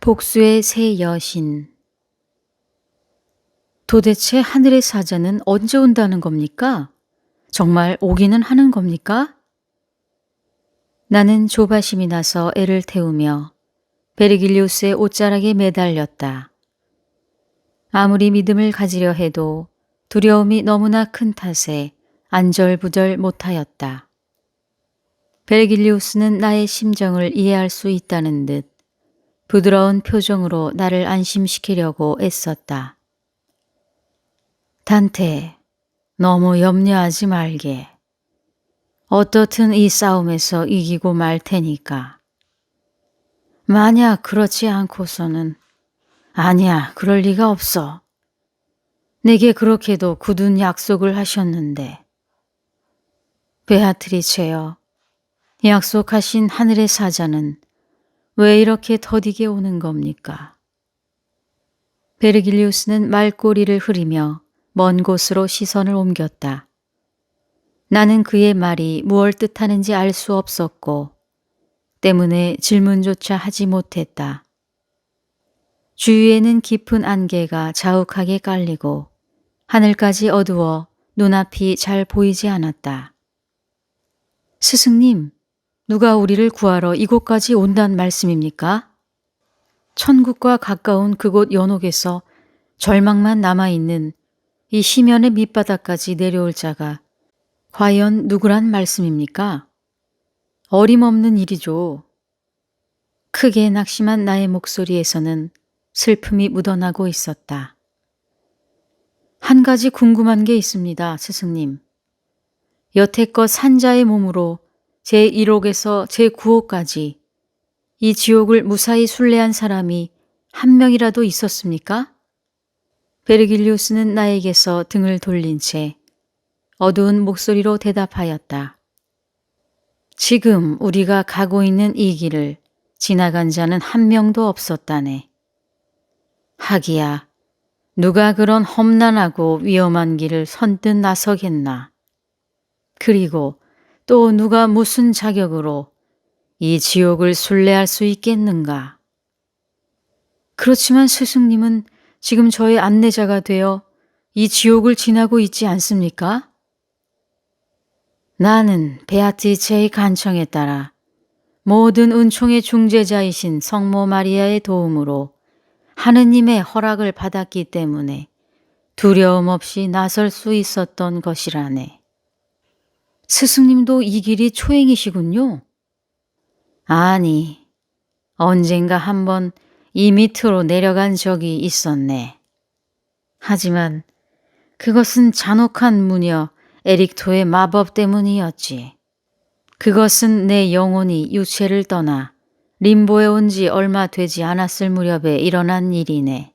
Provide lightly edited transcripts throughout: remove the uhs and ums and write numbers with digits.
복수의 새 여신. 도대체 하늘의 사자는 언제 온다는 겁니까? 정말 오기는 하는 겁니까? 나는 조바심이 나서 애를 태우며 베르길리우스의 옷자락에 매달렸다. 아무리 믿음을 가지려 해도 두려움이 너무나 큰 탓에 안절부절 못하였다. 베르길리우스는 나의 심정을 이해할 수 있다는 듯 부드러운 표정으로 나를 안심시키려고 애썼다. 단테, 너무 염려하지 말게. 어떻든 이 싸움에서 이기고 말 테니까. 만약 그렇지 않고서는 아니야, 그럴 리가 없어. 내게 그렇게도 굳은 약속을 하셨는데. 베아트리체여, 약속하신 하늘의 사자는 왜 이렇게 더디게 오는 겁니까? 베르길리우스는 말꼬리를 흐리며 먼 곳으로 시선을 옮겼다. 나는 그의 말이 무얼 뜻하는지 알 수 없었고 때문에 질문조차 하지 못했다. 주위에는 깊은 안개가 자욱하게 깔리고 하늘까지 어두워 눈앞이 잘 보이지 않았다. 스승님, 누가 우리를 구하러 이곳까지 온단 말씀입니까? 천국과 가까운 그곳 연옥에서 절망만 남아있는 이 시면의 밑바닥까지 내려올 자가 과연 누구란 말씀입니까? 어림없는 일이죠. 크게 낙심한 나의 목소리에서는 슬픔이 묻어나고 있었다. 한 가지 궁금한 게 있습니다, 스승님. 여태껏 산자의 몸으로 제1옥에서 제9옥까지 이 지옥을 무사히 순례한 사람이 한 명이라도 있었습니까? 베르길리우스는 나에게서 등을 돌린 채 어두운 목소리로 대답하였다. 지금 우리가 가고 있는 이 길을 지나간 자는 한 명도 없었다네. 하기야, 누가 그런 험난하고 위험한 길을 선뜻 나서겠나. 그리고 또 누가 무슨 자격으로 이 지옥을 순례할 수 있겠는가. 그렇지만 스승님은 지금 저의 안내자가 되어 이 지옥을 지나고 있지 않습니까? 나는 베아트리체의 간청에 따라 모든 은총의 중재자이신 성모 마리아의 도움으로 하느님의 허락을 받았기 때문에 두려움 없이 나설 수 있었던 것이라네. 스승님도 이 길이 초행이시군요. 아니, 언젠가 한번 이 밑으로 내려간 적이 있었네. 하지만 그것은 잔혹한 무녀 에릭토의 마법 때문이었지. 그것은 내 영혼이 유체를 떠나 림보에 온 지 얼마 되지 않았을 무렵에 일어난 일이네.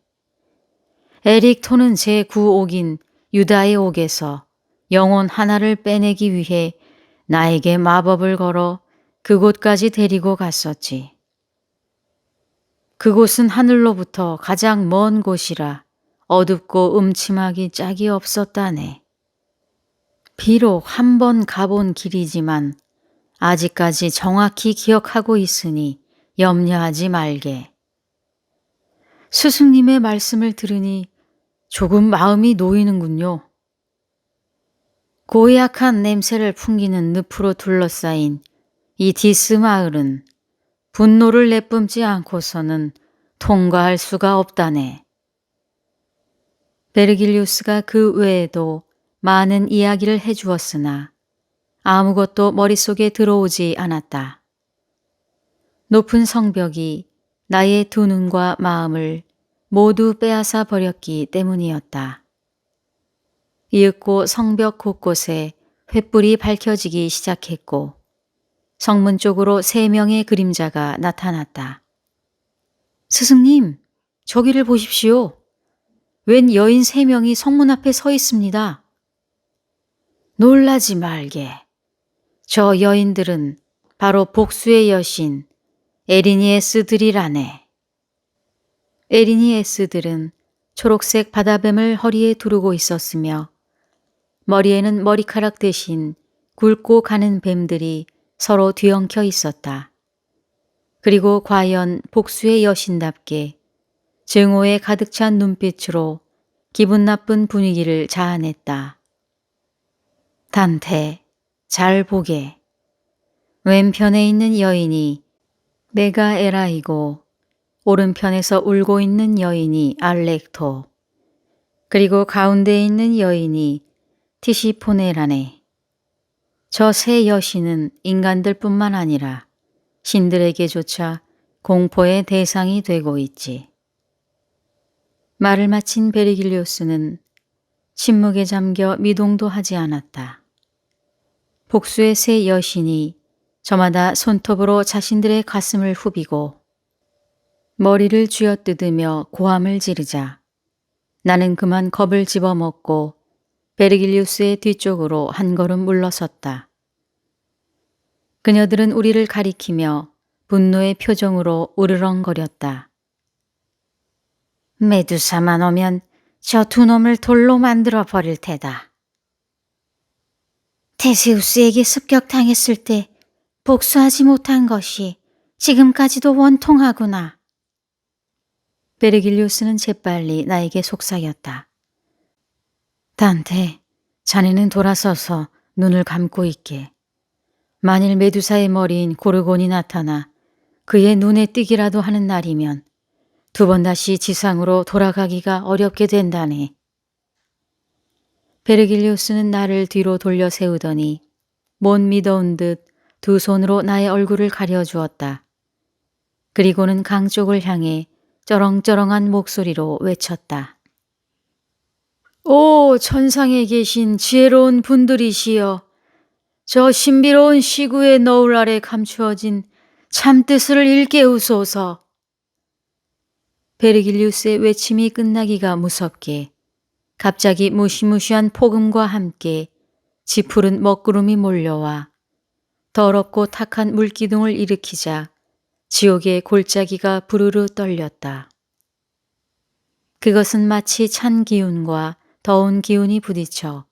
에릭토는 제9옥인 유다의 옥에서 영혼 하나를 빼내기 위해 나에게 마법을 걸어 그곳까지 데리고 갔었지. 그곳은 하늘로부터 가장 먼 곳이라 어둡고 음침하기 짝이 없었다네. 비록 한 번 가본 길이지만 아직까지 정확히 기억하고 있으니 염려하지 말게. 스승님의 말씀을 들으니 조금 마음이 놓이는군요. 고약한 냄새를 풍기는 늪으로 둘러싸인 이 디스 마을은 분노를 내뿜지 않고서는 통과할 수가 없다네. 베르길리우스가 그 외에도 많은 이야기를 해주었으나 아무것도 머릿속에 들어오지 않았다. 높은 성벽이 나의 두 눈과 마음을 모두 빼앗아 버렸기 때문이었다. 이윽고 성벽 곳곳에 횃불이 밝혀지기 시작했고 성문 쪽으로 3명의 그림자가 나타났다. 스승님, 저기를 보십시오. 웬 여인 3명이 성문 앞에 서 있습니다. 놀라지 말게. 저 여인들은 바로 복수의 여신 에리니에스들이라네. 에리니에스들은 초록색 바다뱀을 허리에 두르고 있었으며 머리에는 머리카락 대신 굵고 가는 뱀들이 서로 뒤엉켜 있었다. 그리고 과연 복수의 여신답게 증오에 가득 찬 눈빛으로 기분 나쁜 분위기를 자아냈다. 단테, 잘 보게. 왼편에 있는 여인이 메가에라이고 오른편에서 울고 있는 여인이 알렉토, 그리고 가운데에 있는 여인이 티시포네라네. 저 세 여신은 인간들뿐만 아니라 신들에게조차 공포의 대상이 되고 있지. 말을 마친 베르길리우스는 침묵에 잠겨 미동도 하지 않았다. 복수의 세 여신이 저마다 손톱으로 자신들의 가슴을 후비고 머리를 쥐어뜯으며 고함을 지르자 나는 그만 겁을 집어먹고 베르길리우스의 뒤쪽으로 한 걸음 물러섰다. 그녀들은 우리를 가리키며 분노의 표정으로 우르렁거렸다. 메두사만 오면 저 두 놈을 돌로 만들어 버릴 테다. 테세우스에게 습격당했을 때 복수하지 못한 것이 지금까지도 원통하구나. 베르길리우스는 재빨리 나에게 속삭였다. 단테, 자네는 돌아서서 눈을 감고 있게. 만일 메두사의 머리인 고르곤이 나타나 그의 눈에 띄기라도 하는 날이면 두 번 다시 지상으로 돌아가기가 어렵게 된다네. 베르길리우스는 나를 뒤로 돌려 세우더니 못 믿어온 듯 두 손으로 나의 얼굴을 가려주었다. 그리고는 강 쪽을 향해 쩌렁쩌렁한 목소리로 외쳤다. 오, 천상에 계신 지혜로운 분들이시여. 저 신비로운 시구의 너울 아래 감추어진 참뜻을 일깨우소서. 베르길리우스의 외침이 끝나기가 무섭게 갑자기 무시무시한 폭음과 함께 지푸른 먹구름이 몰려와 더럽고 탁한 물기둥을 일으키자 지옥의 골짜기가 부르르 떨렸다. 그것은 마치 찬 기운과 더운 기운이 부딪혀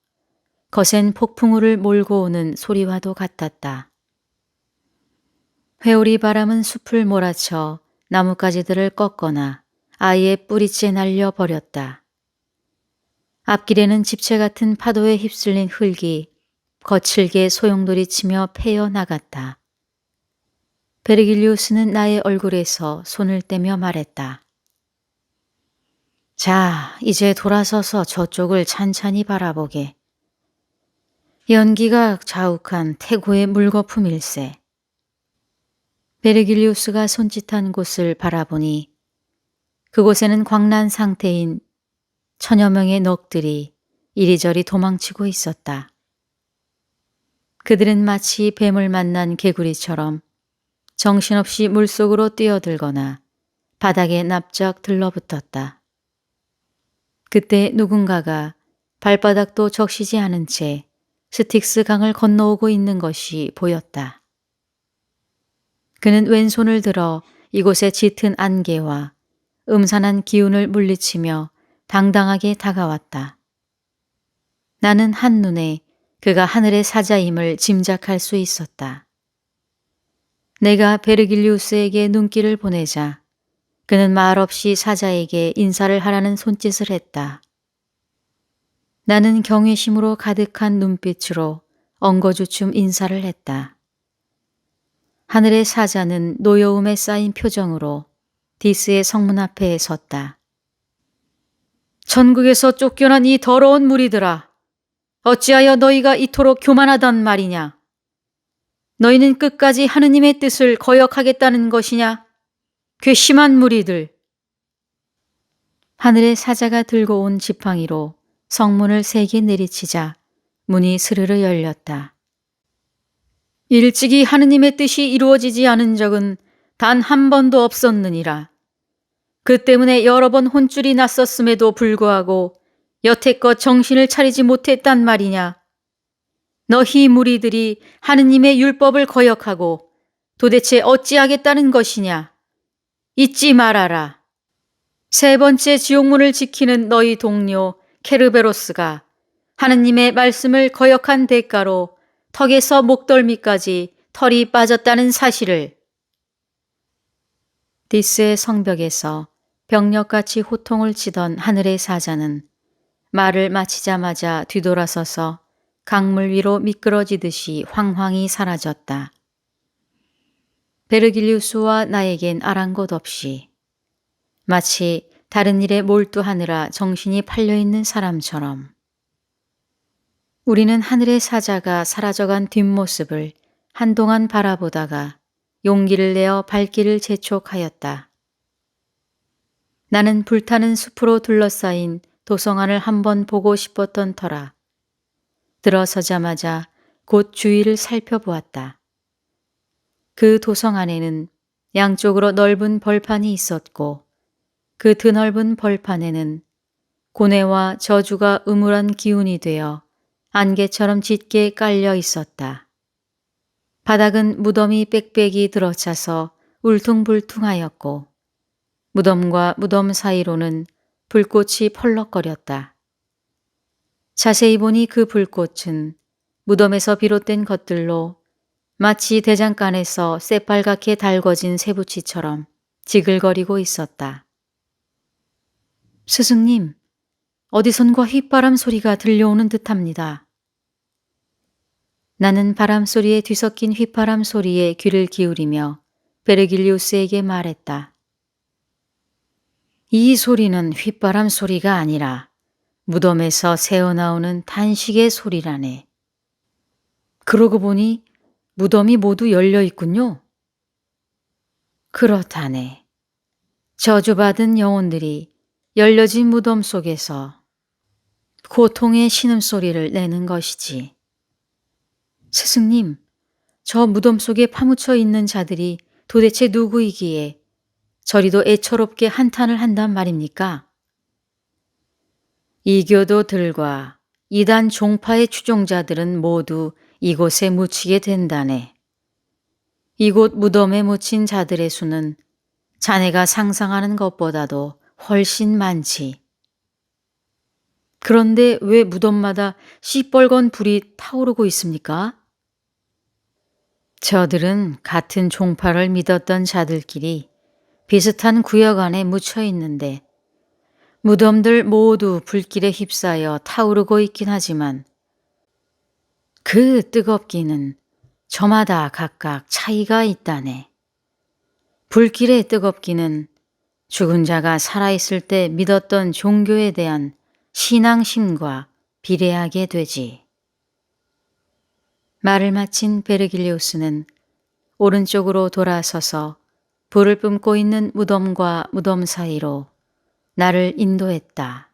거센 폭풍우를 몰고 오는 소리와도 같았다. 회오리 바람은 숲을 몰아쳐 나뭇가지들을 꺾거나 아예 뿌리째 날려버렸다. 앞길에는 집채 같은 파도에 휩쓸린 흙이 거칠게 소용돌이치며 패여 나갔다. 베르길리우스는 나의 얼굴에서 손을 떼며 말했다. 자, 이제 돌아서서 저쪽을 찬찬히 바라보게. 연기가 자욱한 태고의 물거품일세. 베르길리우스가 손짓한 곳을 바라보니 그곳에는 광란 상태인 천여 명의 넋들이 이리저리 도망치고 있었다. 그들은 마치 뱀을 만난 개구리처럼 정신없이 물속으로 뛰어들거나 바닥에 납작 들러붙었다. 그때 누군가가 발바닥도 적시지 않은 채 스틱스 강을 건너오고 있는 것이 보였다. 그는 왼손을 들어 이곳의 짙은 안개와 음산한 기운을 물리치며 당당하게 다가왔다. 나는 한눈에 그가 하늘의 사자임을 짐작할 수 있었다. 내가 베르길리우스에게 눈길을 보내자 그는 말없이 사자에게 인사를 하라는 손짓을 했다. 나는 경외심으로 가득한 눈빛으로 엉거주춤 인사를 했다. 하늘의 사자는 노여움에 쌓인 표정으로 디스의 성문 앞에 섰다. 천국에서 쫓겨난 이 더러운 무리들아, 어찌하여 너희가 이토록 교만하단 말이냐? 너희는 끝까지 하느님의 뜻을 거역하겠다는 것이냐? 괘씸한 무리들. 하늘의 사자가 들고 온 지팡이로 성문을 세게 내리치자 문이 스르르 열렸다. 일찍이 하느님의 뜻이 이루어지지 않은 적은 단 한 번도 없었느니라. 그 때문에 여러 번 혼쭐이 났었음에도 불구하고 여태껏 정신을 차리지 못했단 말이냐. 너희 무리들이 하느님의 율법을 거역하고 도대체 어찌하겠다는 것이냐. 잊지 말아라. 세 번째 지옥문을 지키는 너희 동료 케르베로스가 하느님의 말씀을 거역한 대가로 턱에서 목덜미까지 털이 빠졌다는 사실을. 디스의 성벽에서 병력같이 호통을 치던 하늘의 사자는 말을 마치자마자 뒤돌아서서 강물 위로 미끄러지듯이 황황히 사라졌다. 베르길리우스와 나에겐 아랑곳 없이 마치 다른 일에 몰두하느라 정신이 팔려있는 사람처럼 우리는 하늘의 사자가 사라져간 뒷모습을 한동안 바라보다가 용기를 내어 발길을 재촉하였다. 나는 불타는 숲으로 둘러싸인 도성안을 한번 보고 싶었던 터라 들어서자마자 곧 주위를 살펴보았다. 그 도성 안에는 양쪽으로 넓은 벌판이 있었고 그 드넓은 벌판에는 고뇌와 저주가 음울한 기운이 되어 안개처럼 짙게 깔려 있었다. 바닥은 무덤이 빽빽이 들어차서 울퉁불퉁하였고 무덤과 무덤 사이로는 불꽃이 펄럭거렸다. 자세히 보니 그 불꽃은 무덤에서 비롯된 것들로 마치 대장간에서 새빨갛게 달궈진 쇠붙이처럼 지글거리고 있었다. 스승님, 어디선가 휘바람 소리가 들려오는 듯합니다. 나는 바람 소리에 뒤섞인 휘바람 소리에 귀를 기울이며 베르길리우스에게 말했다. 이 소리는 휘바람 소리가 아니라 무덤에서 새어나오는 탄식의 소리라네. 그러고 보니 무덤이 모두 열려 있군요. 그렇다네. 저주받은 영혼들이 열려진 무덤 속에서 고통의 신음소리를 내는 것이지. 스승님, 저 무덤 속에 파묻혀 있는 자들이 도대체 누구이기에 저리도 애처롭게 한탄을 한단 말입니까? 이교도들과 이단 종파의 추종자들은 모두 이곳에 묻히게 된다네. 이곳 무덤에 묻힌 자들의 수는 자네가 상상하는 것보다도 훨씬 많지. 그런데 왜 무덤마다 시뻘건 불이 타오르고 있습니까? 저들은 같은 종파를 믿었던 자들끼리 비슷한 구역 안에 묻혀 있는데 무덤들 모두 불길에 휩싸여 타오르고 있긴 하지만 그 뜨겁기는 저마다 각각 차이가 있다네. 불길의 뜨겁기는 죽은 자가 살아있을 때 믿었던 종교에 대한 신앙심과 비례하게 되지. 말을 마친 베르길리우스는 오른쪽으로 돌아서서 불을 뿜고 있는 무덤과 무덤 사이로 나를 인도했다.